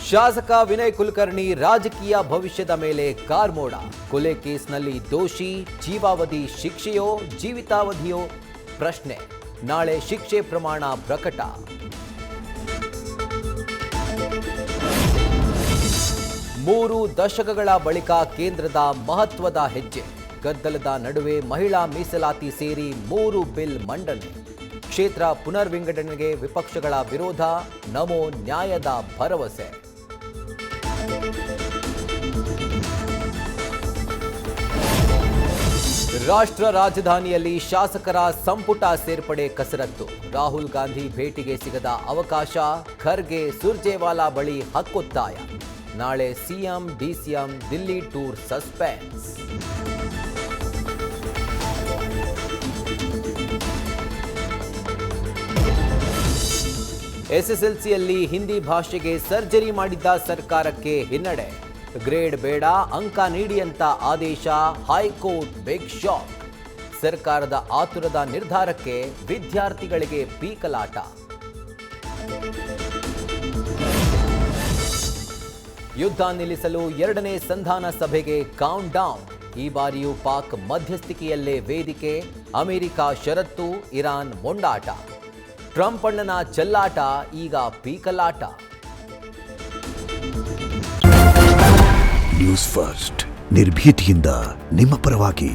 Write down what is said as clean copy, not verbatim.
ಶಾಸಕ ವಿನಯ್ ಕುಲಕರ್ಣಿ ರಾಜಕೀಯ ಭವಿಷ್ಯದ ಮೇಲೆ ಕಾರ್ಮೋಡ. ಕೊಲೆ ಕೇಸ್ನಲ್ಲಿ ದೋಷಿ, ಜೀವಾವಧಿ ಶಿಕ್ಷೆಯೋ ಜೀವಿತಾವಧಿಯೋ ಪ್ರಶ್ನೆ. ನಾಳೆ ಶಿಕ್ಷೆ ಪ್ರಮಾಣ ಪ್ರಕಟ. ಮೂರು ದಶಕಗಳ ಬಳಿಕ ಕೇಂದ್ರದ ಮಹತ್ವದ ಹೆಜ್ಜೆ. ಗದ್ದಲದ ನಡುವೆ ಮಹಿಳಾ ಮೀಸಲಾತಿ ಸೇರಿ 3 ಬಿಲ್ ಮಂಡನೆ. ಕ್ಷೇತ್ರ ಪುನರ್ವಿಂಗಡಣೆಗೆ ವಿಪಕ್ಷಗಳ ವಿರೋಧ, ನಮೋ ನ್ಯಾಯದ ಭರವಸೆ. ರಾಷ್ಟ್ರ ರಾಜಧಾನಿಯಲ್ಲಿ ಶಾಸಕರ ಸಂಪುಟ ಸೇರ್ಪಡೆ ಕಸರತ್ತು. ರಾಹುಲ್ ಗಾಂಧಿ ಭೇಟಿಗೆ ಸಿಗದ ಅವಕಾಶ, ಖರ್ಗೆ ಸುರ್ಜೇವಾಲಾ ಬಳಿ ಹಕ್ಕೊತ್ತಾಯ. ನಾಳೆ CM DCM Delhi tour suspense. ಎಸ್ಎಸ್ಎಲ್ಸಿಯಲ್ಲಿ ಹಿಂದಿ ಭಾಷೆಗೆ ಸರ್ಜರಿ ಮಾಡಿದ್ದ ಸರ್ಕಾರಕ್ಕೆ ಹಿನ್ನಡೆ. ಗ್ರೇಡ್ ಬೇಡ, ಅಂಕ ನೀಡಿ ಅಂತ ಆದೇಶ, ಹೈಕೋರ್ಟ್ ಬಿಗ್ ಶಾಕ್. ಸರ್ಕಾರದ ಆತುರದ ನಿರ್ಧಾರಕ್ಕೆ ವಿದ್ಯಾರ್ಥಿಗಳಿಗೆ ಪೀಕಲಾಟ. ಯುದ್ಧ ನಿಲ್ಲಿಸಲು 2ನೇ ಸಂಧಾನ ಸಭೆಗೆ ಕೌಂಟ್ ಡೌನ್. ಈ ಬಾರಿಯೂ ಪಾಕ್ ಮಧ್ಯಸ್ಥಿಕೆಯಲ್ಲೇ ವೇದಿಕೆ. ಅಮೆರಿಕ ಷರತ್ತು, ಇರಾನ್ ಮೊಂಡಾಟ. ಟ್ರಂಪ್ ಅಣ್ಣನ ಚೆಲ್ಲಾಟ ಈಗ ಪೀಕಲಾಟ. ನ್ಯೂಸ್ ಫಸ್ಟ್, ನಿರ್ಭೀತಿಯಿಂದ ನಿಮ್ಮ ಪರವಾಗಿ.